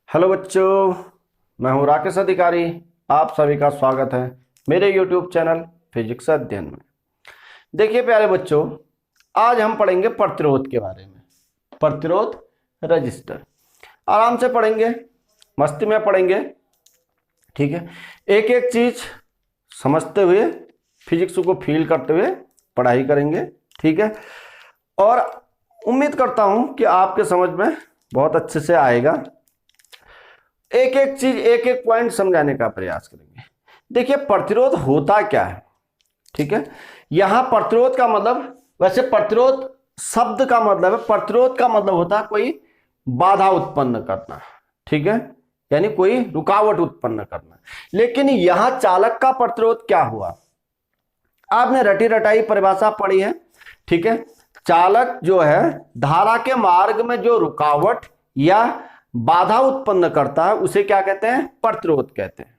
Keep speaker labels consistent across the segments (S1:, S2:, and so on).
S1: Hello बच्चों, मैं हूं राकेश अधिकारी। आप सभी का स्वागत है मेरे YouTube चैनल फिजिक्स अध्ययन में। देखिए प्यारे बच्चों, आज हम पढ़ेंगे प्रतिरोध के बारे में। प्रतिरोध रजिस्टर आराम से पढ़ेंगे, मस्ती में पढ़ेंगे, ठीक है। एक एक चीज समझते हुए, फिजिक्स को फील करते हुए पढ़ाई करेंगे, ठीक है। और उम्मीद करता हूं कि आपके समझ में बहुत अच्छे से आएगा। एक एक चीज, एक एक पॉइंट समझाने का प्रयास करेंगे। देखिए प्रतिरोध होता क्या है, ठीक है। यहां प्रतिरोध का मतलब, वैसे प्रतिरोध शब्द का मतलब है, प्रतिरोध का मतलब होता है कोई बाधा उत्पन्न करना, ठीक है, यानी कोई रुकावट उत्पन्न करना। लेकिन यहां चालक का प्रतिरोध क्या हुआ, आपने रटी रटाई परिभाषा पढ़ी है, ठीक है। चालक जो है धारा के मार्ग में जो रुकावट या बाधा उत्पन्न करता है उसे क्या कहते हैं, प्रतिरोध कहते हैं।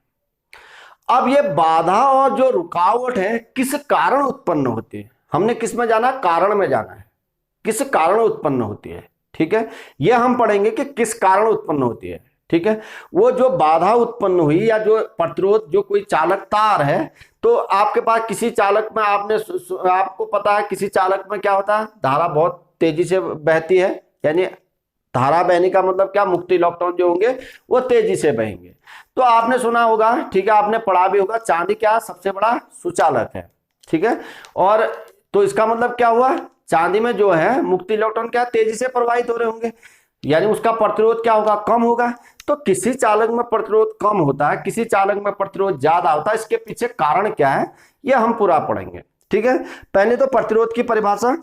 S1: अब ये बाधा और जो रुकावट है किस कारण उत्पन्न होती है, हमने किस में जाना, कारण में जाना है, किस कारण उत्पन्न होती है, ठीक है। ये हम पढ़ेंगे कि किस कारण उत्पन्न होती है, ठीक है। वो जो बाधा उत्पन्न हुई या जो प्रतिरोध, जो कोई चालक तार है, तो आपके पास किसी चालक में आपको पता है किसी चालक में क्या होता है, धारा बहुत तेजी से बहती है, यानी धारा बहने का मतलब क्या, मुक्त इलेक्ट्रॉन जो होंगे वो तेजी से बहेंगे। तो आपने सुना होगा, ठीक है, आपने पढ़ा भी होगा, चांदी क्या सबसे बड़ा सुचालक है, ठीक है। और तो इसका मतलब क्या हुआ, चांदी में जो है मुक्त इलेक्ट्रॉन क्या तेजी से प्रवाहित हो रहे होंगे, यानी उसका प्रतिरोध क्या होगा, कम होगा। तो किसी चालक में प्रतिरोध कम होता है, किसी चालक में प्रतिरोध ज्यादा होता है, इसके पीछे कारण क्या है यह हम पूरा पढ़ेंगे, ठीक है। पहले तो प्रतिरोध की परिभाषा,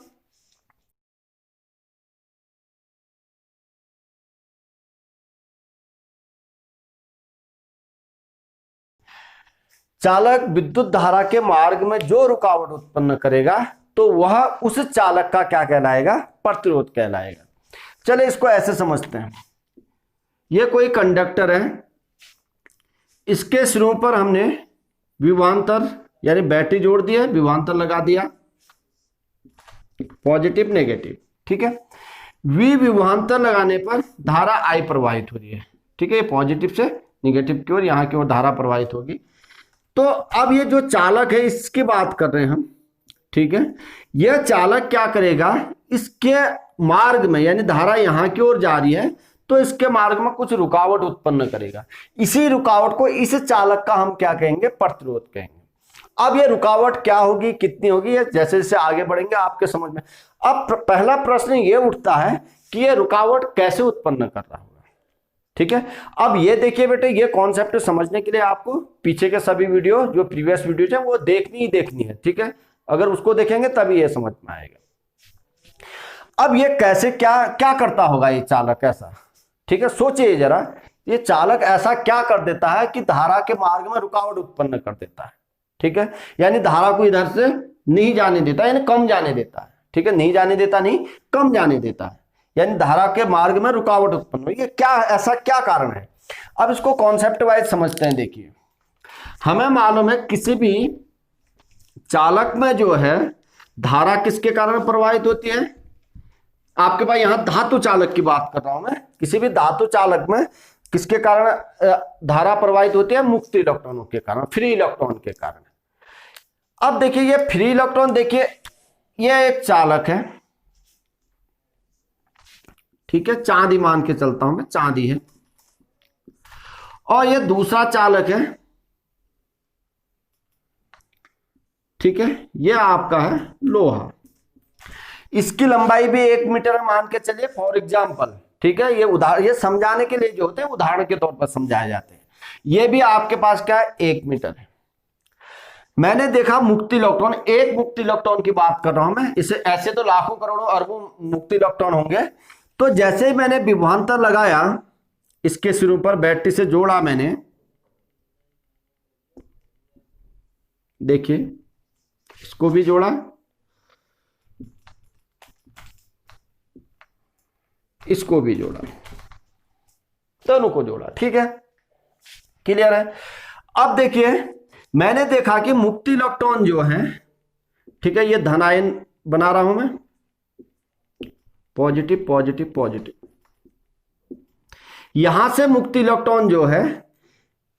S1: चालक विद्युत धारा के मार्ग में जो रुकावट उत्पन्न करेगा तो वह उस चालक का क्या कहलाएगा, प्रतिरोध कहलाएगा। चले इसको ऐसे समझते हैं, यह कोई कंडक्टर है, इसके सिरों पर हमने विभवांतर यानी बैटरी जोड़ दिया, विभवांतर लगा दिया, पॉजिटिव नेगेटिव, ठीक है। विभवांतर लगाने पर धारा आई प्रवाहित हो रही है, ठीक है, पॉजिटिव से निगेटिव की ओर, यहां की ओर धारा प्रवाहित होगी। तो अब ये जो चालक है इसकी बात कर रहे हैं हम, ठीक है। यह चालक क्या करेगा, इसके मार्ग में, यानी धारा यहां की ओर जा रही है तो इसके मार्ग में कुछ रुकावट उत्पन्न करेगा। इसी रुकावट को, इस चालक का हम क्या कहेंगे, प्रतिरोध कहेंगे। अब ये रुकावट क्या होगी, कितनी होगी, ये जैसे जैसे आगे बढ़ेंगे आपके समझ में। अब पहला प्रश्न ये उठता है कि ये रुकावट कैसे उत्पन्न कर रहा होगा, ठीक है। अब ये देखिए बेटे, ये कॉन्सेप्ट समझने के लिए आपको पीछे के सभी वीडियो, जो प्रीवियस वीडियोज है, वो देखनी ही देखनी है, ठीक है। अगर उसको देखेंगे तभी ये समझ में आएगा। अब ये कैसे, क्या क्या करता होगा ये चालक ऐसा, ठीक है। सोचिए जरा, ये चालक ऐसा क्या कर देता है कि धारा के मार्ग में रुकावट उत्पन्न कर देता है, ठीक है। यानी धारा को इधर से नहीं जाने देता, यानी कम जाने देता है, ठीक है। नहीं जाने देता, नहीं कम जाने देता है, यानी धारा के मार्ग में रुकावट उत्पन्न हुई है। क्या ऐसा क्या कारण है, अब इसको कॉन्सेप्ट वाइज समझते हैं। देखिए, हमें मालूम है किसी भी चालक में जो है धारा किसके कारण प्रवाहित होती है, आपके पास यहां धातु चालक की बात कर रहा हूं मैं, किसी भी धातु चालक में किसके कारण धारा प्रवाहित होती है, मुक्त इलेक्ट्रॉनों के कारण, फ्री इलेक्ट्रॉन के कारण। अब देखिए ये फ्री इलेक्ट्रॉन, देखिए ये एक चालक है, ठीक है, चांदी मान के चलता हूं मैं, चांदी है। और ये दूसरा चालक है, ठीक है, ये आपका है लोहा। इसकी लंबाई भी 1 मीटर मान के चलिए फॉर एग्जाम्पल, ठीक है। ये उदाहरण, ये समझाने के लिए जो होते हैं उदाहरण के तौर पर समझाए जाते हैं। ये भी आपके पास क्या है, 1 मीटर है। मैंने देखा मुक्त इलेक्ट्रॉन, एक मुक्त इलेक्ट्रॉन की बात कर रहा हूं मैं, इसे ऐसे तो लाखों करोड़ों अरबों मुक्त इलेक्ट्रॉन होंगे। तो जैसे ही मैंने विभवांतर लगाया, इसके सिरों पर बैटरी से जोड़ा मैंने, देखिए इसको भी जोड़ा, इसको भी जोड़ा, दोनों को जोड़ा, ठीक है, क्लियर है। अब देखिए मैंने देखा कि मुक्त इलेक्ट्रॉन जो है, ठीक है, ये धन आयन बना रहा हूं मैं, पॉजिटिव पॉजिटिव पॉजिटिव, यहां से मुक्त इलेक्ट्रॉन जो है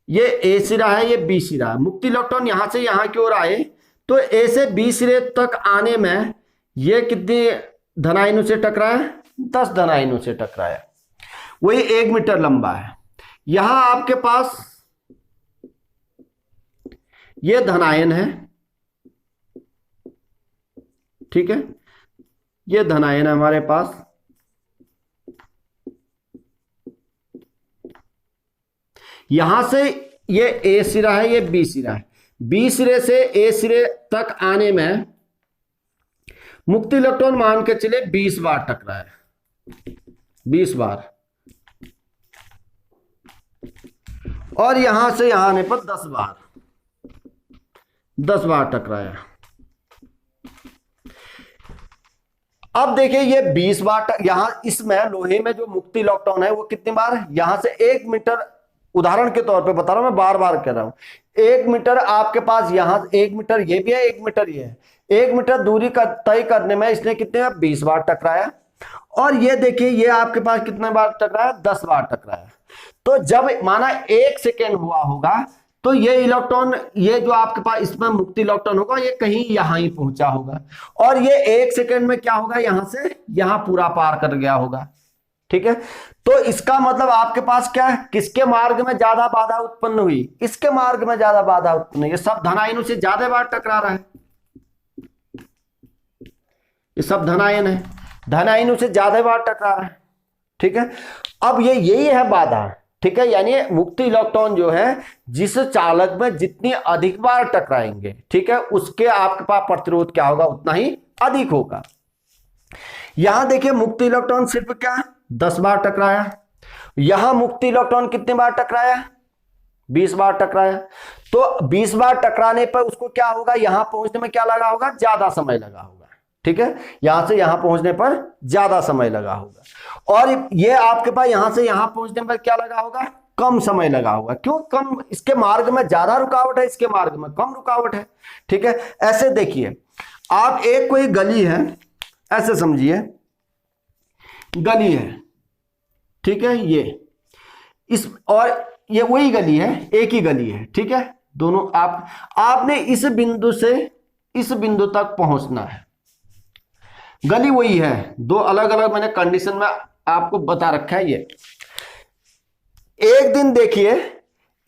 S1: ये ए सिरा है, ये बी सिरा है। मुक्त इलेक्ट्रॉन यहां से यहां की ओर आए तो ए से बी सिरे तक आने में ये कितनी धनायनों से टकराया, 10 धनायनों से टकराया। वही 1 मीटर लंबा है। यहां आपके पास ये धनायन है, ठीक है, ये धनायन है हमारे पास। यहां से ये ए सिरा है, ये बी सिरा है। बी सिरे से ए सिरे तक आने में मुक्त इलेक्ट्रॉन मान के चले 20 बार टकराया, 20 बार। और यहां से यहां आने पर 10 बार, 10 बार टकराया। अब देखिए ये 20 बार यहां इसमें लोहे में जो मुक्त इलेक्ट्रॉन है वो कितनी बार, यहां से 1 मीटर, उदाहरण के तौर पे बता रहा हूं मैं, बार बार कह रहा हूं। 1 मीटर आपके पास, यहां 1 मीटर ये भी है, 1 मीटर ये है। 1 मीटर दूरी का तय करने में इसने कितने 20 बार टकराया। और ये देखिए ये आपके पास कितने बार टकराया, 10 बार टकराया। तो जब माना 1 सेकेंड हुआ होगा तो ये इलेक्ट्रॉन, ये जो आपके पास इसमें मुक्त इलेक्ट्रॉन होगा ये कहीं यहां ही पहुंचा होगा। और ये 1 सेकेंड में क्या होगा, यहां से यहां पूरा पार कर गया होगा, ठीक है। तो इसका मतलब आपके पास क्या है, किसके मार्ग में ज्यादा बाधा उत्पन्न हुई, इसके मार्ग में ज्यादा बाधा उत्पन्न हुई। ये सब धनायनों से ज्यादा बार टकरा रहा है, ये सब धनायन है, धनायनों से ज्यादा बार टकरा रहा है, ठीक है। अब ये यही है बाधा, ठीक है। यानी मुक्त इलेक्ट्रॉन जो है जिस चालक में जितनी अधिक बार टकराएंगे, ठीक है, उसके आपके पास प्रतिरोध क्या होगा, उतना ही अधिक होगा। यहां देखिए मुक्त इलेक्ट्रॉन सिर्फ क्या 10 बार टकराया, यहां मुक्त इलेक्ट्रॉन कितने बार टकराया, 20 बार टकराया। तो 20 बार टकराने पर उसको क्या होगा, यहां पहुंचने में क्या लगा होगा, ज्यादा समय लगा होगा, ठीक है। यहां से यहां पहुंचने पर ज्यादा समय लगा होगा। और ये आपके पास यहां से यहां पहुंचने पर क्या लगा होगा, कम समय लगा होगा। क्यों कम, इसके मार्ग में ज्यादा रुकावट है, इसके मार्ग में कम रुकावट है, ठीक है। ऐसे देखिए आप, एक कोई गली है, ऐसे समझिए गली है, ठीक है, ये इस और ये वही गली है, एक ही गली है, ठीक है। दोनों आपने इस बिंदु से इस बिंदु तक पहुंचना है, गली वही है, दो अलग अलग मैंने कंडीशन में आपको बता रखा है। ये एक दिन देखिए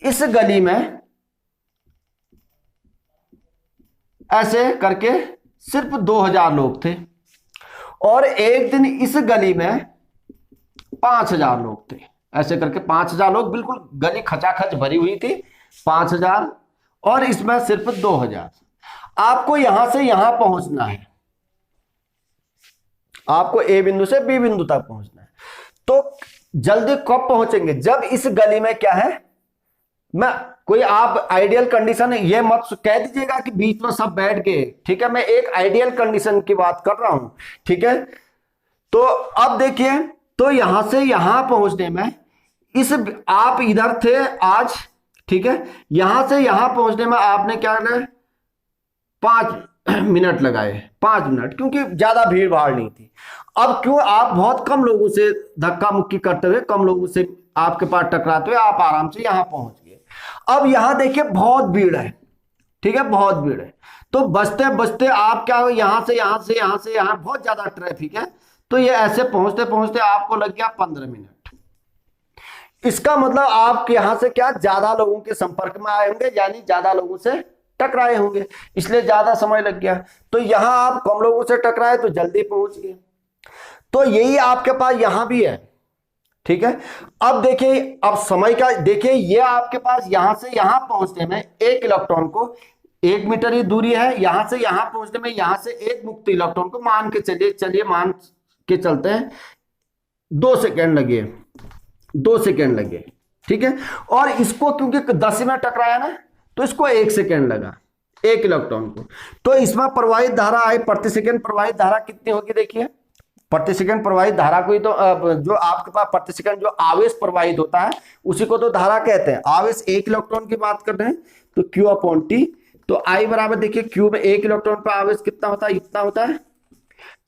S1: इस गली में ऐसे करके सिर्फ 2000 लोग थे, और एक दिन इस गली में 5000 लोग थे, ऐसे करके 5000 लोग, बिल्कुल गली खचाखच भरी हुई थी, 5000 और इसमें सिर्फ 2000। आपको यहां से यहां पहुंचना है, आपको ए बिंदु से बी बिंदु तक पहुंचना है। तो जल्दी कब पहुंचेंगे, जब इस गली में क्या है, मैं कोई आप आइडियल कंडीशन है ये मत कह दीजिएगा कि बीच में सब बैठ गए, ठीक है। मैं एक आइडियल कंडीशन की बात कर रहा हूं, ठीक है। तो अब देखिए, तो यहां से यहां पहुंचने में इस, आप इधर थे आज, ठीक है, यहां से यहां पहुंचने में आपने क्या करना, 5 मिनट लगाए, 5 मिनट, क्योंकि ज्यादा भीड़ भाड़ नहीं थी। अब क्यों, आप बहुत कम लोगों से धक्का मुक्की करते हुए, कम लोगों से आपके पास टकराते हुए आप आराम से यहां पहुंच गए। अब यहां देखिए बहुत भीड़ है, ठीक है, बहुत भीड़ है। तो बचते बचते आप क्या हो, यहां से यहां से यहां से यहां बहुत ज्यादा ट्रैफिक है, तो ये ऐसे पहुंचते पहुंचते आपको लग गया 15 मिनट। इसका मतलब आप यहां से क्या ज्यादा लोगों के संपर्क में आए होंगे, यानी ज्यादा लोगों से टकराए होंगे, इसलिए ज्यादा समय लग गया। तो यहां आप कम लोगों से टकराए तो जल्दी पहुंच गए। तो यही आपके पास यहां भी है, ठीक है। अब देखिए, अब समय का देखिए, ये आपके पास यहां से यहां पहुंचने में एक इलेक्ट्रॉन को 1 मीटर ही दूरी है, यहां से यहां पहुंचने में यहां से एक मुक्त इलेक्ट्रॉन को मान के चलिए मान के चलते हैं 2 सेकेंड लगे, 2 सेकेंड लगे, ठीक है। और इसको क्योंकि 10 में टकराया ना, तो इसको 1 सेकेंड लगा, एक इलेक्ट्रॉन को। तो इसमें प्रवाहित धारा आई, प्रति सेकेंड प्रवाहित धारा कितनी होगी, देखिए प्रति सेकंड प्रवाहित धारा को ही तो जो आपके पास प्रति सेकंड जो आवेश प्रवाहित होता है उसी को तो धारा कहते हैं। आवेश 1 इलेक्ट्रॉन की बात कर रहे हैं तो Q/T, तो I बराबर देखिए Q में 1 इलेक्ट्रॉन पर आवेश कितना होता है, इतना होता है,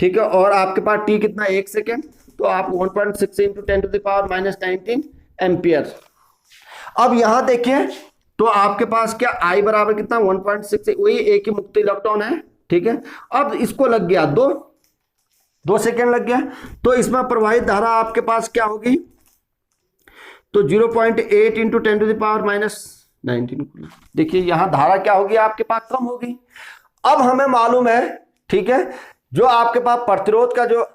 S1: ठीक है। और आपके पास T कितना, 1 सेकेंड, तो आप 1.6 × 10⁻⁻⁹ एम्पियर। अब यहां देखिए तो आपके पास क्या I बराबर कितना 1.6, वही एक ही मुक्त इलेक्ट्रॉन है, ठीक है। अब इसको लग गया 2 सेकेंड लग गया, तो इसमें प्रवाहित धारा आपके पास क्या होगी, तो 0.8 इंटू 10⁻⁻19। देखिए यहां धारा क्या होगी आपके पास, कम होगी। अब हमें मालूम है, ठीक है, जो आपके पास प्रतिरोध का जो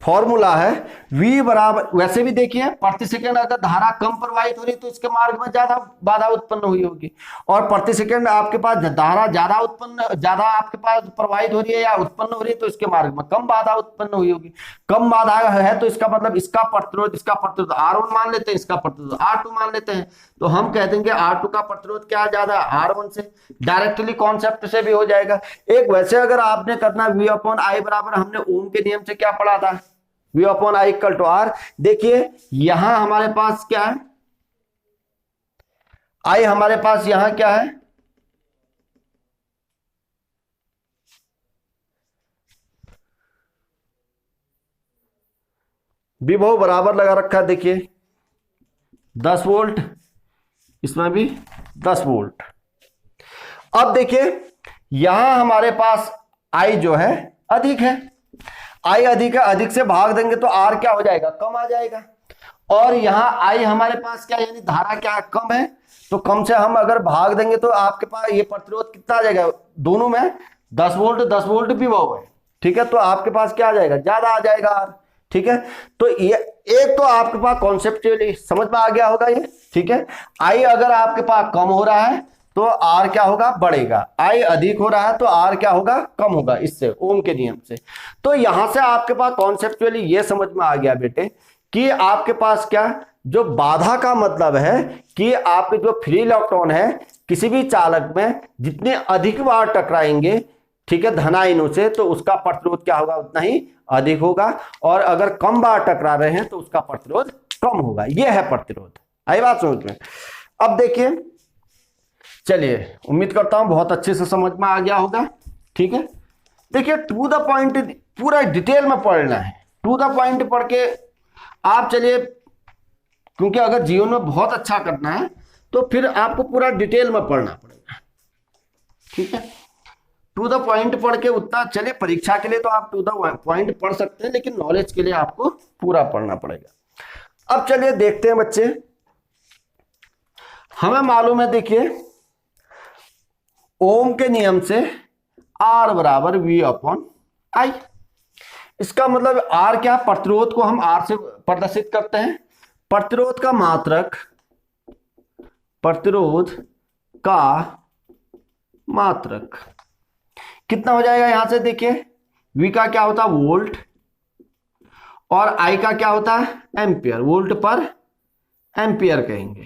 S1: फॉर्मूला है V बराबर, वैसे भी देखिए प्रति सेकंड अगर धारा कम प्रवाहित हो रही तो इसके मार्ग में ज्यादा बाधा उत्पन्न हुई होगी, और प्रति सेकंड आपके पास धारा ज्यादा आपके पास प्रवाहित हो रही है या उत्पन्न हो रही है तो इसके मार्ग में कम बाधा उत्पन्न हुई होगी। कम बाधा है तो इसका मतलब इसका प्रतिरोध R1 मान लेते हैं, इसका प्रतिरोध R2 मान लेते हैं, तो हम कह देंगे R2 का प्रतिरोध क्या ज्यादा R1 से। डायरेक्टली कॉन्सेप्ट से भी हो जाएगा। एक वैसे अगर आपने करना V/I बराबर, हमने ओम के नियम से क्या पढ़ा था, V/I इक्वल टू R। देखिए यहां हमारे पास क्या है, I हमारे पास यहां क्या है, विभव बराबर लगा रखा है, देखिए 10 वोल्ट, इसमें भी 10 वोल्ट। अब देखिए यहां हमारे पास I जो है अधिक है, I अधिक है, अधिक से भाग देंगे तो R क्या हो जाएगा, कम आ जाएगा। और यहां I हमारे पास क्या, यानी धारा क्या है, कम है, तो कम से हम अगर भाग देंगे तो आपके पास ये प्रतिरोध कितना आ जाएगा, दोनों में 10 वोल्ट विभव है, ठीक है, तो आपके पास क्या आ जाएगा, ज्यादा आ जाएगा R, ठीक है। तो ये एक तो आपके पास कॉन्सेप्चुअली समझ में आ गया होगा ये, ठीक है। I अगर आपके पास कम हो रहा है तो R क्या होगा, बढ़ेगा। I अधिक हो रहा है तो R क्या होगा, कम होगा, इससे ओम के नियम से। तो यहां से आपके पास कॉन्सेप्चुअली ये समझ में आ गया बेटे कि आपके पास क्या, जो बाधा का मतलब है कि आपके जो फ्री इलेक्ट्रॉन है किसी भी चालक में जितने अधिक बार टकराएंगे, ठीक है, धनायनों से, तो उसका प्रतिरोध क्या होगा, उतना ही अधिक होगा, और अगर कम बार टकरा रहे हैं तो उसका प्रतिरोध कम होगा। यह है प्रतिरोध। आई बात समझ में। अब देखिए, चलिए उम्मीद करता हूं बहुत अच्छे से समझ में आ गया होगा, ठीक है। देखिए टू द पॉइंट पूरा डिटेल में पढ़ना है, टू द पॉइंट पढ़ के आप चलिए, क्योंकि अगर जीवन में बहुत अच्छा करना है तो फिर आपको पूरा डिटेल में पढ़ना पड़ेगा, ठीक है। टू द पॉइंट पढ़ के उतना, चलिए परीक्षा के लिए तो आप टू द पॉइंट पढ़ सकते हैं, लेकिन नॉलेज के लिए आपको पूरा पढ़ना पड़ेगा। अब चलिए देखते हैं बच्चे, हमें मालूम है, देखिए ओम के नियम से R बराबर V/I। इसका मतलब R क्या, प्रतिरोध को हम R से प्रदर्शित करते हैं। प्रतिरोध का मात्रक कितना हो जाएगा, यहां से देखिए V का क्या होता है, वोल्ट, और I का क्या होता है, एम्पियर, वोल्ट पर एम्पियर कहेंगे,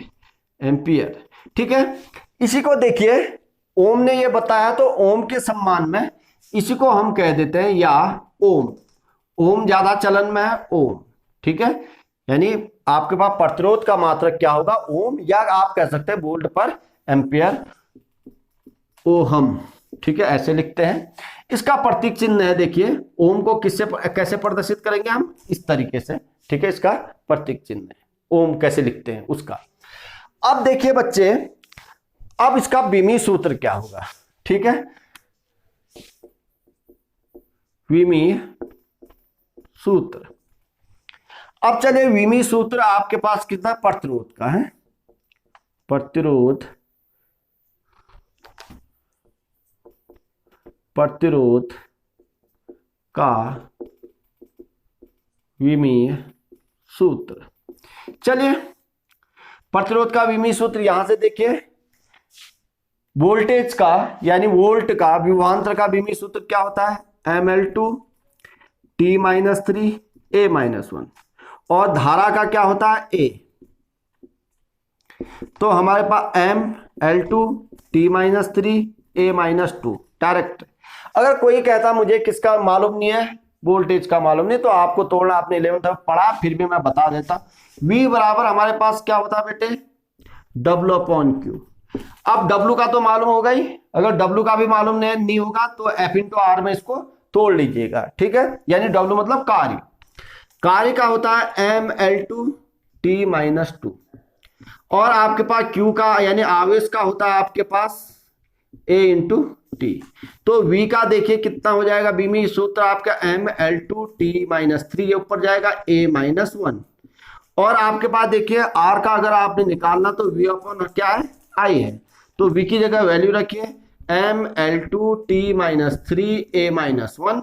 S1: एम्पियर, ठीक है। इसी को देखिए ओम ने ये बताया, तो ओम के सम्मान में इसी को हम कह देते हैं या ओम ज्यादा चलन में है, ओम, ठीक है। यानी आपके पास प्रतिरोध का मात्रक क्या होगा, ओम, या आप कह सकते हैं वोल्ट पर एम्पियर, ओहम, ठीक है, ऐसे लिखते हैं। इसका प्रतीक चिन्ह है, देखिए ओम को किससे कैसे प्रदर्शित करेंगे हम, इस तरीके से, ठीक है, इसका प्रतीक चिन्ह है, ओम कैसे लिखते हैं उसका। अब देखिए बच्चे, अब इसका विमीय सूत्र क्या होगा, ठीक है, विमीय सूत्र। अब चलिए विमीय सूत्र आपके पास कितना, प्रतिरोध का है, प्रतिरोध का विमीय सूत्र। चलिए प्रतिरोध का विमीय सूत्र यहां से देखिए, वोल्टेज का यानी वोल्ट का विभवांतर का विमीय सूत्र क्या होता है, mL2 T-3 A-1, और धारा का क्या होता है, A। तो हमारे पास mL2 T-3 A-2 डायरेक्ट। अगर कोई कहता मुझे किसका मालूम नहीं है, वोल्टेज का मालूम नहीं, तो आपको तोड़ना, आपने 11th में पढ़ा, फिर भी मैं बता देता। V बराबर हमारे पास क्या होता है बेटे, W/Q। अब W का तो मालूम होगा ही, अगर W का भी मालूम नहीं होगा तो F/R में इसको तोड़ लीजिएगा, ठीक है। यानी W मतलब कार्य का होता है mL2 T-2, और आपके पास Q का यानी आवेश का होता है आपके पास A इंटू टी। तो V का देखिए कितना हो जाएगा, B में सूत्र आपका ML2T-3, ये ऊपर जाएगा A-1। और आपके पास देखिए R का अगर आपने निकालना तो V अपॉन क्या है, I है। तो V की जगह वैल्यू रखिए ML2T-3A-1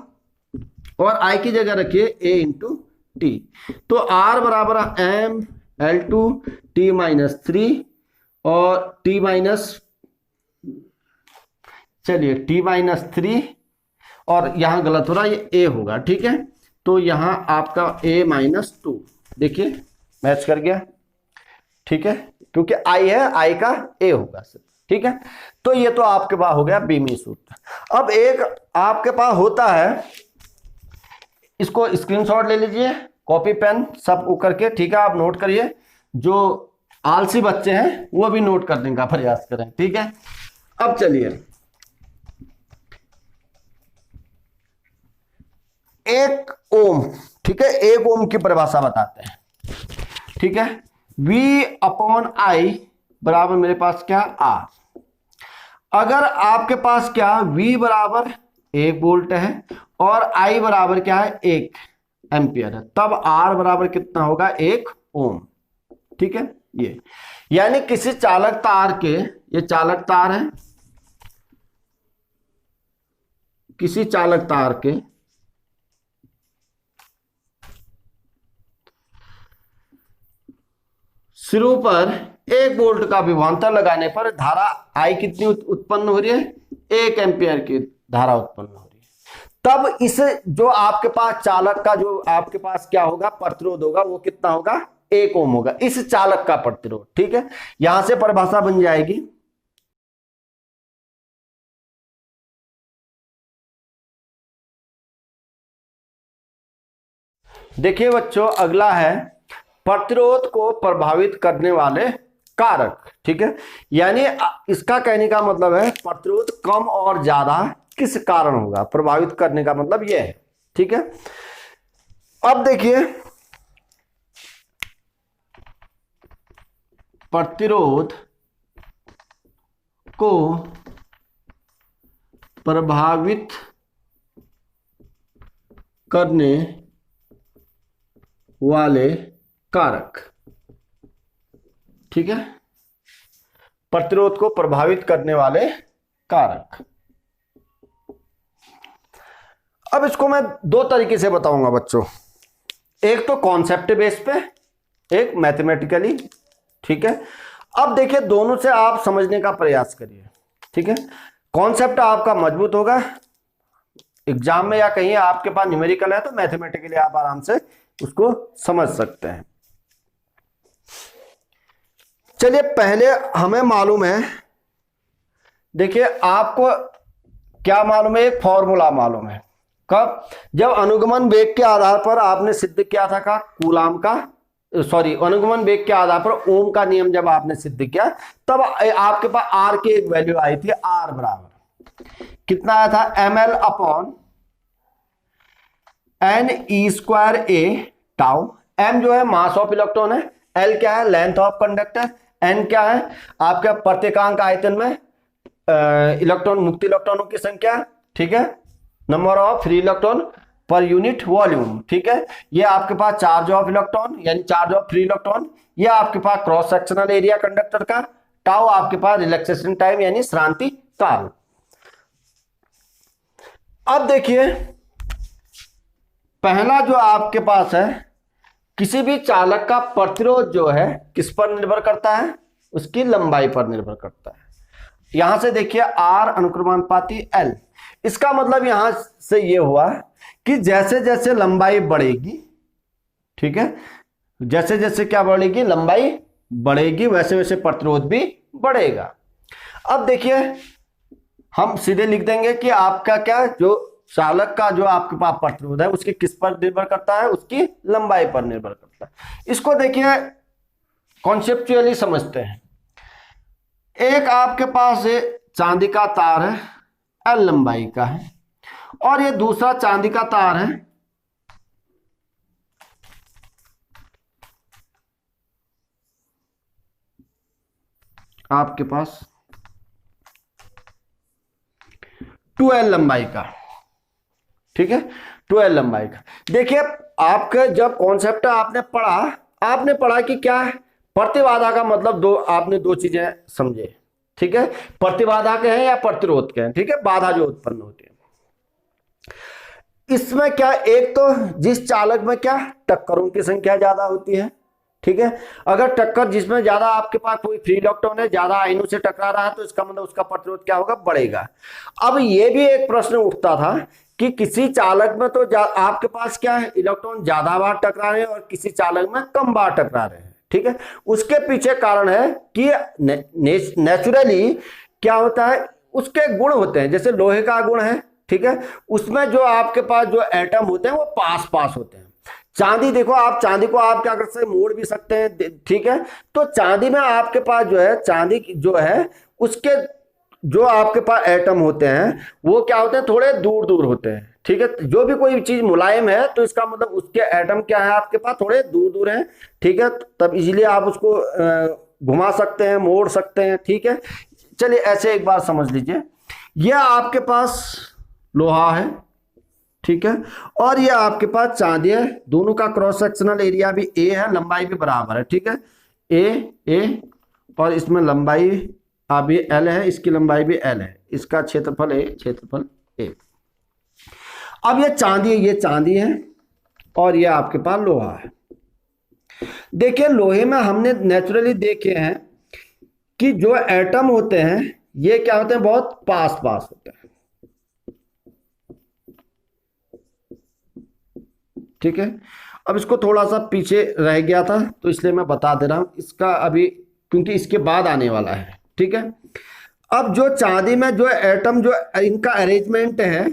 S1: और I की जगह रखिए A इंटू टी। तो R बराबर ML2T-3 और T-3 और यहां गलत हो रहा है, ये A होगा, ठीक है। तो यहां आपका A-2 देखिए मैच कर गया, ठीक है, क्योंकि I है, I का A होगा सर, ठीक है। तो ये तो आपके पास हो गया बीमी सूत्र। अब एक आपके पास होता है, इसको स्क्रीनशॉट ले लीजिए, कॉपी पेन सब वो करके, ठीक है, आप नोट करिए। जो आलसी बच्चे हैं वो भी नोट करने का प्रयास करें, ठीक है। अब चलिए, एक ओम, ठीक है, एक ओम की परिभाषा बताते हैं, ठीक है। V अपॉन I बराबर मेरे पास क्या, R। अगर आपके पास क्या V बराबर 1 वोल्ट है और I बराबर क्या है 1 एम्पियर है, तब R बराबर कितना होगा, 1 ओम, ठीक है। ये यानी किसी चालक तार के, ये चालक तार है, किसी चालक तार के शुरू पर 1 वोल्ट का विभवांतर लगाने पर धारा I कितनी उत्पन्न हो रही है, 1 एम्पियर की धारा उत्पन्न हो रही है। तब इस जो आपके पास चालक का जो आपके पास क्या होगा, प्रतिरोध होगा, वो कितना होगा, 1 ओम होगा, इस चालक का प्रतिरोध, ठीक है। यहां से परिभाषा बन जाएगी, देखिए बच्चों, अगला है प्रतिरोध को प्रभावित करने वाले कारक, ठीक है। यानी इसका कहने का मतलब है प्रतिरोध कम और ज्यादा किस कारण होगा, प्रभावित करने का मतलब यह है, ठीक है। अब देखिए, प्रतिरोध को प्रभावित करने वाले कारक, ठीक है, प्रतिरोध को प्रभावित करने वाले कारक। अब इसको मैं दो तरीके से बताऊंगा बच्चों, एक तो कॉन्सेप्ट बेस पे, एक मैथमेटिकली, ठीक है। अब देखिए दोनों से आप समझने का प्रयास करिए, ठीक है। कॉन्सेप्ट आपका मजबूत होगा, एग्जाम में या कहीं आपके पास न्यूमेरिकल है तो मैथमेटिकली आप आराम से उसको समझ सकते हैं। चलिए पहले हमें मालूम है, देखिए आपको क्या मालूम है, एक फॉर्मूला मालूम है, कब, जब अनुगमन वेग के आधार पर आपने सिद्ध किया था का कूलाम का, सॉरी, अनुगमन वेग के आधार पर ओम का नियम जब आपने सिद्ध किया, तब आपके पास आर की एक वैल्यू आई थी, आर बराबर कितना आया था, ml upon n² a tau. m जो है मास ऑफ इलेक्ट्रॉन है, l क्या है, लेंथ ऑफ कंडक्टर, n क्या है आपका प्रत्येकांक आयतन में इलेक्ट्रॉन, मुक्त इलेक्ट्रॉनों की संख्या, ठीक है, number of free electron per unit volume, ठीक है। ये आपके पास चार्ज ऑफ इलेक्ट्रॉन यानी चार्ज ऑफ फ्री इलेक्ट्रॉन, ये आपके पास क्रॉस सेक्शनल एरिया कंडक्टर का, टाउ आपके पास रिलैक्सेशन टाइम यानी श्रांति काल। अब देखिए पहला जो आपके पास है, किसी भी चालक का प्रतिरोध जो है किस पर निर्भर करता है, उसकी लंबाई पर निर्भर करता है। यहां से देखिए R अनुक्रमानुपाती L, इसका मतलब यहां से ये हुआ कि जैसे जैसे लंबाई बढ़ेगी, ठीक है, जैसे जैसे क्या बढ़ेगी, लंबाई बढ़ेगी, वैसे वैसे प्रतिरोध भी बढ़ेगा। अब देखिए हम सीधे लिख देंगे कि आपका क्या, जो चालक का जो आपके पास प्रतिरोध है उसकी किस पर निर्भर करता है, उसकी लंबाई पर निर्भर करता है। इसको देखिए कॉन्सेप्चुअली समझते हैं। एक आपके पास चांदी का तार है, L लंबाई का है, और ये दूसरा चांदी का तार है, आपके पास 12 लंबाई का, ठीक है, 12 लंबाई का। देखिए आपका जब कॉन्सेप्ट आपने पढ़ा कि क्या है प्रतिबाधा का मतलब आपने दो चीजें समझे, ठीक है, प्रतिबाधा के हैं या प्रतिरोध के हैं, ठीक है, बाधा जो उत्पन्न होती है इसमें क्या, एक तो जिस चालक में क्या टक्करों की संख्या ज्यादा होती है, ठीक है, अगर टक्कर जिसमें ज्यादा आपके पास कोई फ्री इलेक्ट्रॉन है ज्यादा आयनों से टकरा रहा है तो इसका मतलब उसका प्रतिरोध क्या होगा, बढ़ेगा। अब ये भी एक प्रश्न उठता था कि किसी चालक में तो आपके पास क्या है इलेक्ट्रॉन ज्यादा बार टकरा रहे हैं और किसी चालक में कम बार टकरा रहे हैं, ठीक है, उसके पीछे कारण है कि नेचुरली क्या होता है उसके गुण होते हैं, जैसे लोहे का गुण है, ठीक है, उसमें जो आपके पास जो एटम होते हैं वो पास पास होते हैं। चांदी देखो आप, चांदी को आप क्या कर सकते हैं, मोड़ भी सकते हैं, ठीक है, तो चांदी में आपके पास जो है चांदी जो है उसके जो आपके पास एटम होते हैं वो क्या होते हैं थोड़े दूर दूर होते हैं, ठीक है, जो भी कोई चीज मुलायम है तो इसका मतलब उसके एटम क्या है आपके पास थोड़े दूर दूर हैं, ठीक है, तब इजीली आप उसको घुमा सकते हैं, मोड़ सकते हैं, ठीक है। चलिए ऐसे एक बार समझ लीजिए, यह आपके पास लोहा है, ठीक है, और ये आपके पास चांदी है, दोनों का क्रॉस सेक्शनल एरिया भी ए है, लंबाई भी बराबर है, ठीक है, ए और इसमें लंबाई अभी एल है, इसकी लंबाई भी एल है, इसका क्षेत्रफल ए। अब ये चांदी है और ये आपके पास लोहा है। देखिए लोहे में हमने नेचुरली देखे हैं कि जो एटम होते हैं ये क्या होते हैं बहुत पास पास होते हैं, ठीक है। अब इसको थोड़ा सा पीछे रह गया था तो इसलिए मैं बता दे रहा हूं इसका अभी, क्योंकि इसके बाद आने वाला है, ठीक है। अब जो चांदी में जो एटम जो इनका अरेंजमेंट है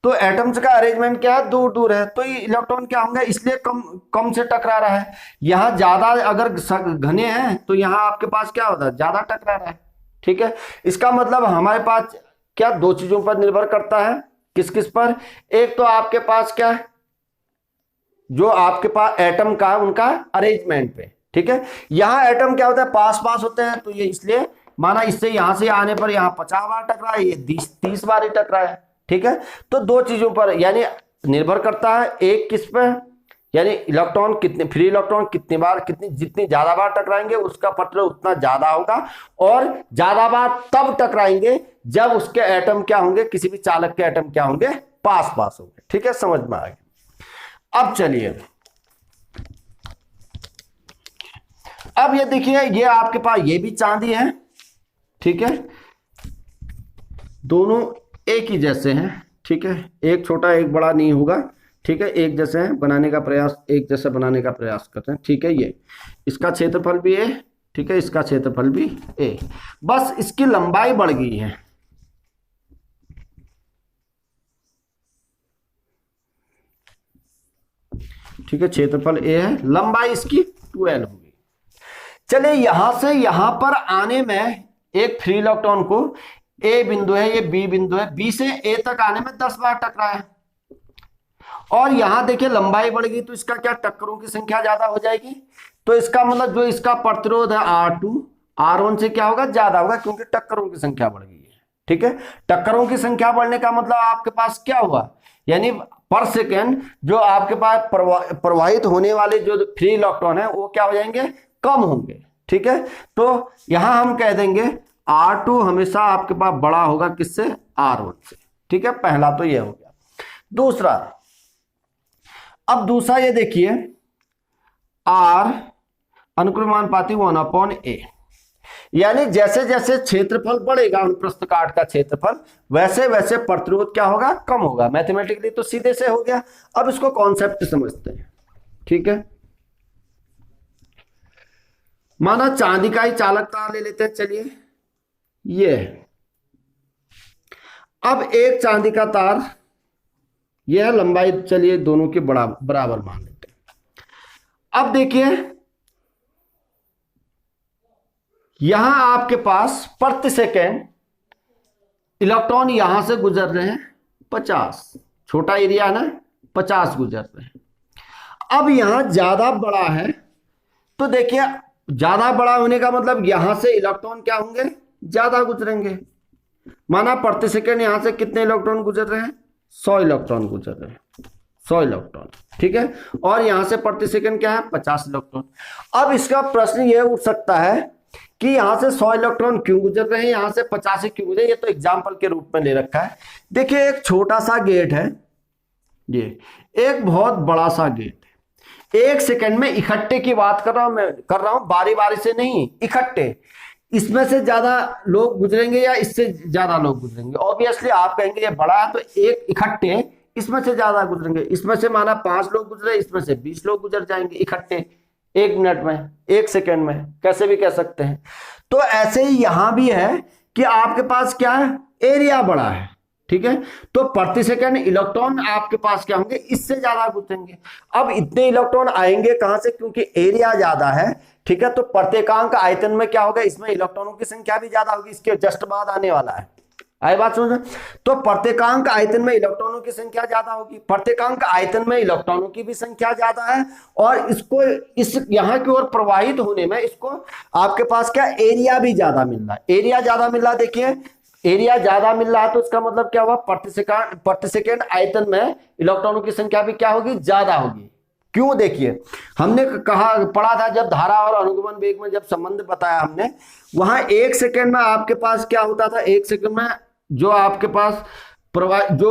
S1: तो एटम्स का अरेंजमेंट क्या है दूर दूर है, तो ये इलेक्ट्रॉन क्या होंगे इसलिए कम से टकरा रहा है। यहां ज्यादा अगर घने हैं तो यहां आपके पास क्या होता है ज्यादा टकरा रहा है, ठीक है। इसका मतलब हमारे पास क्या दो चीजों पर निर्भर करता है, किस किस पर, एक तो आपके पास क्या है जो आपके पास एटम का उनका अरेंजमेंट पे, ठीक है। यहां एटम क्या होता है पास पास होते हैं तो ये इसलिए माना इससे यहां से आने पर यहां 50 बार टकरा है, ये 30 बार ही टकरा है, ठीक है। तो दो चीजों पर यानी निर्भर करता है, एक किस पर यानी इलेक्ट्रॉन कितने फ्री इलेक्ट्रॉन कितनी बार जितनी ज्यादा बार टकराएंगे उसका प्रतिरोध उतना ज्यादा होगा, और ज्यादा बार तब टकराएंगे जब उसके एटम क्या होंगे किसी भी चालक के एटम क्या होंगे पास पास होंगे, ठीक है, समझ में आ गया। अब चलिए अब ये देखिए ये आपके पास ये भी चांदी है, ठीक है, दोनों एक ही जैसे हैं, ठीक है, एक छोटा एक बड़ा नहीं होगा, ठीक है, एक जैसे हैं बनाने का प्रयास, एक जैसे बनाने का प्रयास करते हैं, ठीक है। ये इसका क्षेत्रफल भी ए, ठीक है, इसका क्षेत्रफल भी ए, बस इसकी लंबाई बढ़ गई है, ठीक है, क्षेत्रफल ए है, लंबाई इसकी 12 होगी। चलिए यहां से यहां पर आने में एक फ्री इलेक्ट्रॉन को ए बिंदु है, ये बी बिंदु है, बी से ए तक आने में 10 बार टकरा है, और यहां देखिए लंबाई बढ़ गई तो इसका क्या टक्करों की संख्या ज्यादा हो जाएगी, तो इसका मतलब जो इसका प्रतिरोध है R2 R1 से क्या होगा ज्यादा होगा क्योंकि टक्करों की संख्या बढ़ गई है, ठीक है। टक्करों की संख्या बढ़ने का मतलब आपके पास क्या हुआ यानी पर सेकेंड जो आपके पास प्रवाहित होने वाले जो फ्री इलेक्ट्रॉन है वो क्या हो जाएंगे कम होंगे, ठीक है। तो यहां हम कह देंगे R2 हमेशा आपके पास बड़ा होगा किससे R1 से, ठीक है, पहला तो ये हो गया। दूसरा, अब दूसरा ये देखिए R अनुक्रमानुपाती 1/a, यानी जैसे जैसे क्षेत्रफल बढ़ेगा अनुप्रस्थ काट का क्षेत्रफल वैसे वैसे प्रतिरोध क्या होगा कम होगा, मैथमेटिकली तो सीधे से हो गया। अब इसको कॉन्सेप्ट समझते हैं, ठीक है। माना चांदी का ही चालक तार ले लेते हैं, चलिए ये अब एक चांदी का तार यह लंबाई चलिए दोनों के बराबर मान लेते हैं। अब देखिए यहां आपके पास प्रति सेकेंड इलेक्ट्रॉन यहां से गुजर रहे हैं 50, छोटा एरिया ना 50 गुजर रहे हैं। अब यहां ज्यादा बड़ा है तो देखिए ज्यादा बड़ा होने का मतलब यहां से इलेक्ट्रॉन क्या होंगे, ज्यादा गुजरेंगे। माना प्रति सेकंड यहां से कितने इलेक्ट्रॉन गुजर रहे हैं, 100 इलेक्ट्रॉन गुजर रहे हैं, 100 इलेक्ट्रॉन, ठीक है। और यहां से प्रति सेकंड क्या है, 50 इलेक्ट्रॉन। अब इसका प्रश्न यह उठ सकता है कि यहां से 100 इलेक्ट्रॉन क्यों गुजर रहे हैं, यहां से 50 क्यों गुजरे, ये तो एग्जाम्पल के रूप में ले रखा है। देखिए एक छोटा सा गेट है, ये एक बहुत बड़ा सा गेट है। एक सेकंड में इकट्ठे की बात कर रहा हूं मैं, कर रहा हूं बारी बारी से नहीं, इकट्ठे। इसमें से ज्यादा लोग गुजरेंगे या इससे ज्यादा लोग गुजरेंगे, ऑब्वियसली आप कहेंगे ये बड़ा है तो एक इकट्ठे इसमें से ज्यादा गुजरेंगे। इसमें से माना 5 लोग गुजरे, इसमें से 20 लोग गुजर जाएंगे इकट्ठे, 1 मिनट में, 1 सेकंड में, कैसे भी कह सकते हैं। तो ऐसे ही यहां भी है कि आपके पास क्या है, एरिया बड़ा है, ठीक है। तो प्रति सेकंड इलेक्ट्रॉन आपके पास क्या होंगे, इससे ज्यादा गुजरेंगे। अब इतने इलेक्ट्रॉन आएंगे कहां से, क्योंकि एरिया ज्यादा है, ठीक है। तो प्रत्येकांक आयतन में क्या होगा, इसमें इलेक्ट्रॉनों की संख्या भी ज्यादा होगी, इसके जस्ट बाद आने वाला है, आई बात समझ। तो प्रत्येकांक आयतन में इलेक्ट्रॉनों की संख्या ज्यादा होगी, प्रत्येकांक आयतन में इलेक्ट्रॉनों की भी संख्या ज्यादा है, और इसको इस यहां की ओर प्रवाहित होने में इसको आपके पास क्या, एरिया भी ज्यादा मिल रहा है, एरिया ज्यादा मिल रहा है। देखिए एरिया ज्यादा मिल रहा है तो इसका मतलब क्या हुआ, प्रति सेकंड आयतन में इलेक्ट्रॉनों की संख्या भी क्या होगी, ज्यादा होगी। क्यों, देखिए हमने कहा पढ़ा था जब धारा और अनुगमन वेग में जब संबंध बताया हमने, वहां 1 सेकंड में आपके पास क्या होता था, 1 सेकंड में जो आपके पास प्रवाह जो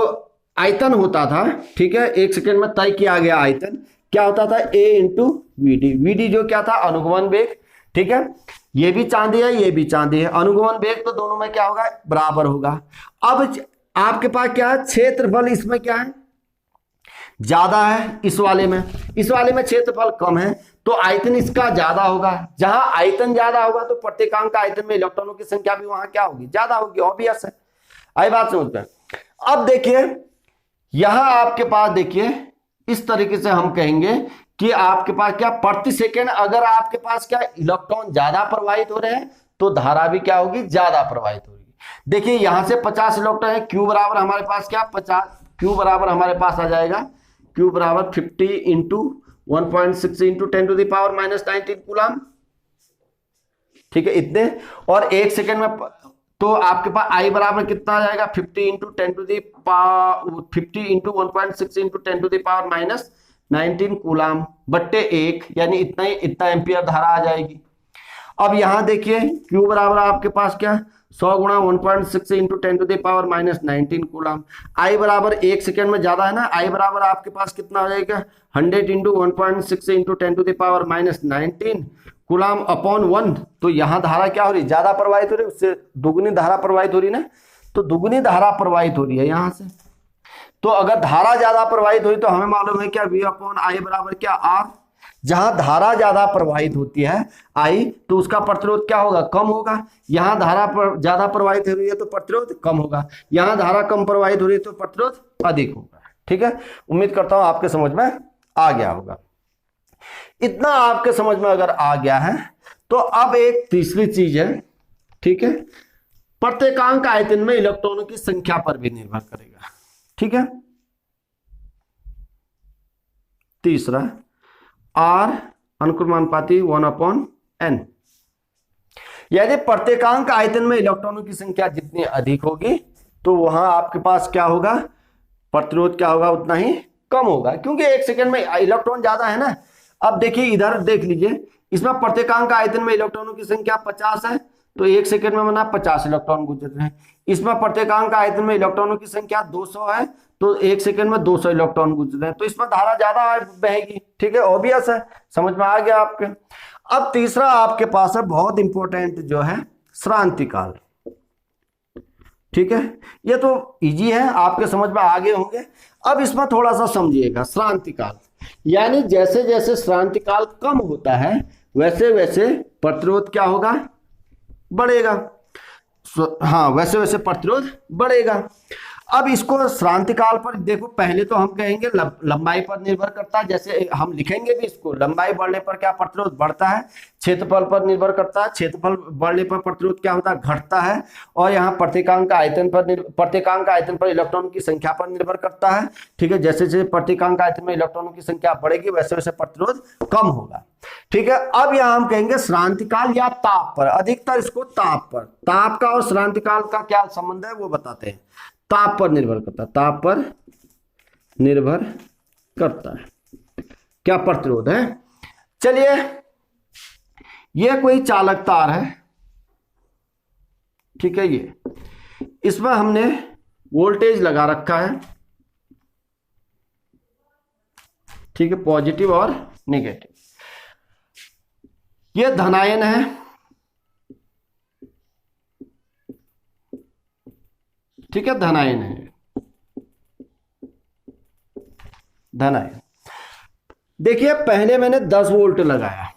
S1: आयतन होता था, ठीक है, 1 सेकंड में तय किया गया आयतन क्या होता था, a इंटू वीडी। वीडी जो क्या था, अनुगमन वेग, ठीक है। ये भी चांदी है, ये भी चांदी है, अनुगमन वेग तो दोनों में क्या होगा, बराबर होगा। अब आपके पास क्या है, क्षेत्रफल इसमें क्या है, ज्यादा है, इस वाले में क्षेत्रफल कम है, तो आयतन इसका ज्यादा होगा। जहां आयतन ज्यादा होगा तो प्रत्येकांक आयतन में इलेक्ट्रॉनों की संख्या भी वहां क्या होगी, ज्यादा होगी, ऑब्वियस है, आई बात समझ में। अब देखिए यहां आपके पास देखिए इस तरीके से हम कहेंगे कि आपके पास क्या, प्रति सेकंड अगर आपके पास क्या इलेक्ट्रॉन ज्यादा प्रवाहित हो रहे हैं तो धारा भी क्या होगी, ज्यादा प्रवाहित होगी। देखिए यहां से 50 इलेक्ट्रॉन है, क्यू बराबर हमारे पास क्या, 50, क्यू बराबर हमारे पास आ जाएगा, क्यू बराबर 50 into 1.6 into 10 to the power -19 coulomb, ठीक है, इतने। और 1 सेकंड में तो आपके पास आई बराबर कितना आ जाएगा, 50 into 10 to the power 50 into 1.6 into 10 to the power -19 coulomb बट्टे 1, यानी इतना एम्पियर धारा आ जाएगी। अब यहां देखिए क्यू बराबर आपके पास क्या, 100 गुणा 1.6 into 10 to the power -19 coulomb. I बराबर 1 सेकंड में ज्यादा है ना, आई बराबर आपके पास कितना हो जाएगा, 100 into 1.6 into 10 to the power -19 coulomb upon 1। तो यहां धारा क्या हो रही, ज्यादा प्रवाहित हो रही है, उससे दुगनी धारा प्रवाहित हो रही है ना, तो दुगनी धारा प्रवाहित हो रही है यहां से। तो अगर धारा ज्यादा प्रवाहित हुई तो हमें मालूम है क्या, V अपॉन आई बराबर क्या, R। जहां धारा ज्यादा प्रवाहित होती है आई, तो उसका प्रतिरोध क्या होगा, कम होगा। यहां धारा ज्यादा प्रवाहित हो रही है तो प्रतिरोध कम होगा, यहां धारा कम प्रवाहित हो रही है तो प्रतिरोध अधिक होगा, ठीक है। उम्मीद करता हूं आपके समझ में आ गया होगा। इतना आपके समझ में अगर आ गया है तो अब एक तीसरी चीज है, ठीक है, प्रत्येकांक आयतन में इलेक्ट्रॉनों की संख्या पर भी निर्भर करेगा, ठीक है। तीसरा R अनुक्रमानुपाती 1/n। यदि प्रत्येकांक आयतन में इलेक्ट्रॉनों की संख्या जितनी अधिक होगी तो वहां आपके पास क्या होगा, प्रतिरोध क्या होगा, उतना ही कम होगा, क्योंकि 1 सेकंड में इलेक्ट्रॉन ज्यादा है ना। अब देखिए इधर देख लीजिए, इसमें प्रत्येकांक आयतन में इलेक्ट्रॉनों की संख्या 50 है, तो 1 सेकंड में माना 50 इलेक्ट्रॉन गुजर रहे हैं। इसमें प्रत्येकांक आयतन में इलेक्ट्रॉनों की संख्या 200 है, तो 1 सेकंड में 200 इलेक्ट्रॉन गुजर रहे हैं, तो इसमें धारा ज्यादा बहेगी, ठीक है, ऑब्वियस है, समझ में आ गया आपके। अब तीसरा आपके पास है बहुत इंपॉर्टेंट जो है श्रांति काल, ठीक है। ये तो इजी है, आपके समझ में आ गए होंगे। अब इसमें थोड़ा सा समझिएगा, श्रांति काल यानी जैसे जैसे श्रांति काल कम होता है वैसे वैसे प्रतिरोध क्या होगा, बढ़ेगा। हाँ, वैसे वैसे प्रतिरोध बढ़ेगा। अब इसको श्रांति काल पर देखो, पहले तो हम कहेंगे लंबाई पर निर्भर करता है, जैसे हम लिखेंगे भी इसको, लंबाई बढ़ने पर क्या प्रतिरोध बढ़ता है, क्षेत्रफल पर निर्भर करता है, क्षेत्रफल बढ़ने पर प्रतिरोध क्या होता है, घटता है, और यहाँ प्रत्येकांक आयतन पर इलेक्ट्रॉन की संख्या पर निर्भर करता है। ठीक है, जैसे जैसे प्रत्येकांक आयतन में इलेक्ट्रॉनों की संख्या बढ़ेगी वैसे वैसे प्रतिरोध कम होगा। ठीक है, अब यहाँ हम कहेंगे श्रांति काल या ताप पर, अधिकतर इसको ताप पर, ताप का और श्रांति काल का क्या संबंध है वो बताते हैं। ताप पर निर्भर करता है, ताप पर निर्भर करता है क्या प्रतिरोध है। चलिए, ये कोई चालक तार है, ठीक है, ये इसमें हमने वोल्टेज लगा रखा है, ठीक है, पॉजिटिव और नेगेटिव। ये धनायन है, ठीक है, धनायन है, धनायन। देखिए पहले मैंने 10 वोल्ट लगाया,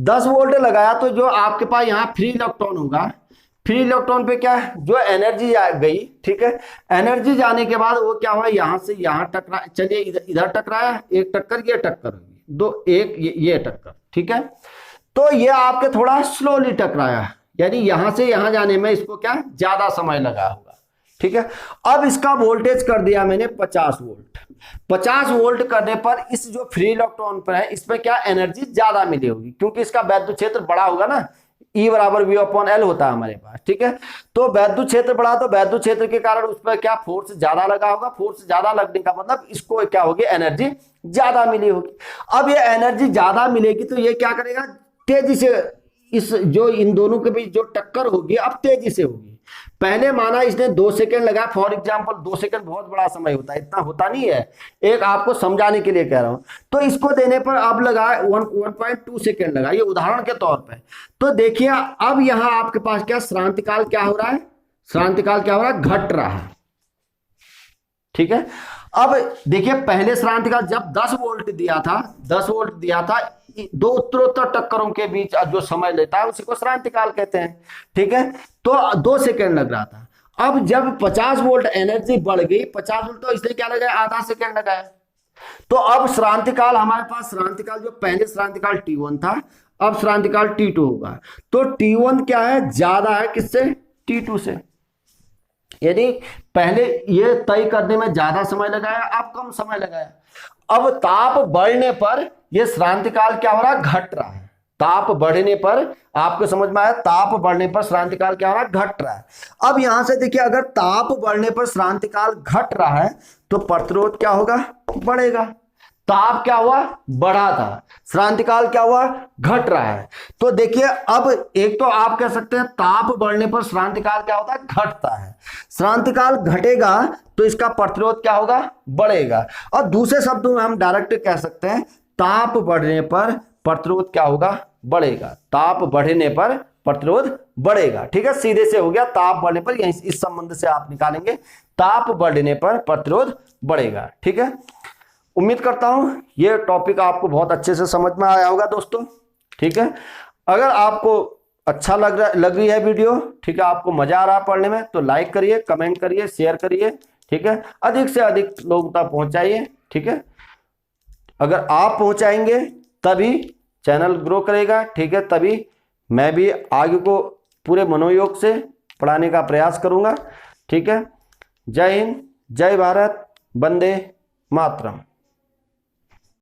S1: 10 वोल्ट लगाया तो जो आपके पास यहाँ फ्री इलेक्ट्रॉन होगा, फ्री इलेक्ट्रॉन पे क्या है, जो एनर्जी गई, ठीक है, एनर्जी जाने के बाद वो क्या हुआ, यहां से यहां टकरा, चलिए इधर टकराया, एक टक्कर, ये टक्कर होगी, दो, एक ये टक्कर, ठीक है, तो ये आपके थोड़ा स्लोली टकराया, यानी यहां से यहां जाने में इसको क्या ज्यादा समय लगा होगा। ठीक है, अब इसका वोल्टेज कर दिया मैंने 50 वोल्ट। 50 वोल्ट करने पर इस जो फ्री इलेक्ट्रॉन पर है इसमें क्या एनर्जी ज्यादा मिली होगी, क्योंकि इसका वैद्युत क्षेत्र बड़ा होगा ना, E बराबर V/L होता है हमारे पास। ठीक है, तो वैद्युत क्षेत्र बढ़ा तो वैद्युत क्षेत्र के कारण उस पर क्या फोर्स ज्यादा लगा होगा, फोर्स ज्यादा लगने का मतलब इसको क्या होगी, एनर्जी ज्यादा मिली होगी। अब ये एनर्जी ज्यादा मिलेगी तो ये क्या करेगा, तेजी से इस जो इन दोनों के बीच जो टक्कर होगी अब तेजी से होगी। पहले माना इसने 2 सेकंड लगाया, फॉर एग्जांपल 2 सेकंड बहुत बड़ा समय होता है, इतना होता नहीं है, एक आपको समझाने के लिए कह रहा हूं। तो इसको देने पर अब लगा 1.2 सेकंड लगा, ये उदाहरण के तौर पे। तो देखिए अब यहां आपके पास क्या श्रांतिकाल क्या हो रहा है, श्रांतिकाल क्या हो रहा है, घट रहा है। ठीक है, अब देखिए पहले श्रांतिकाल जब 10 वोल्ट दिया था, 10 वोल्ट दिया था, 2 उत्तरोत्तर टक्करों के बीच जो समय लेता है उसी को श्रांतिकाल कहते हैं। ठीक है, तो 2 सेकंड लग रहा था। अब जब 50 वोल्ट एनर्जी बढ़ गई, 50 वोल्ट, तो इसने क्या लगाया, आधा सेकंड लगाया। तो अब श्रांतिकाल हमारे पास, श्रांतिकाल जो पहले श्रांतिकाल T1 था, अब श्रांतिकाल T2 होगा। तो T1 क्या है, ज्यादा है किससे, T2 से, यानी पहले ये तय करने में ज्यादा समय लगाया, अब कम समय लगाया। अब ताप बढ़ने पर यह श्रांतिकाल क्या हो रहा है, घट रहा है। ताप बढ़ने पर, आपको समझ में आया, ताप बढ़ने पर श्रांतिकाल क्या हो रहा है, घट रहा है। अब यहां से देखिए, अगर ताप बढ़ने पर श्रांतिकाल घट रहा है तो प्रतिरोध क्या होगा, बढ़ेगा। ताप क्या हुआ, बढ़ा था, श्रांतिकाल क्या हुआ, घट रहा है। तो देखिए अब एक तो आप कह सकते हैं ताप बढ़ने पर श्रांतिकाल क्या होता है, घटता है। श्रांतिकाल घटेगा तो इसका प्रतिरोध क्या होगा, बढ़ेगा। और दूसरे शब्दों में हम डायरेक्ट कह सकते हैं ताप बढ़ने पर प्रतिरोध क्या होगा, बढ़ेगा। ताप बढ़ने पर प्रतिरोध बढ़ेगा। ठीक है, सीधे से हो गया, ताप बढ़ने पर, इस संबंध से आप निकालेंगे, ताप बढ़ने पर प्रतिरोध बढ़ेगा। ठीक है, उम्मीद करता हूं ये टॉपिक आपको बहुत अच्छे से समझ में आया होगा दोस्तों। ठीक है, अगर आपको अच्छा लग रही है वीडियो, ठीक है, आपको मजा आ रहा है पढ़ने में, तो लाइक करिए, कमेंट करिए, शेयर करिए। ठीक है, अधिक से अधिक लोगों तक पहुंचाइए। ठीक है, अगर आप पहुंचाएंगे तभी चैनल ग्रो करेगा। ठीक है, तभी मैं भी आगे को पूरे मनोयोग से पढ़ाने का प्रयास करूंगा। ठीक है, जय हिंद, जय भारत, वंदे मातरम।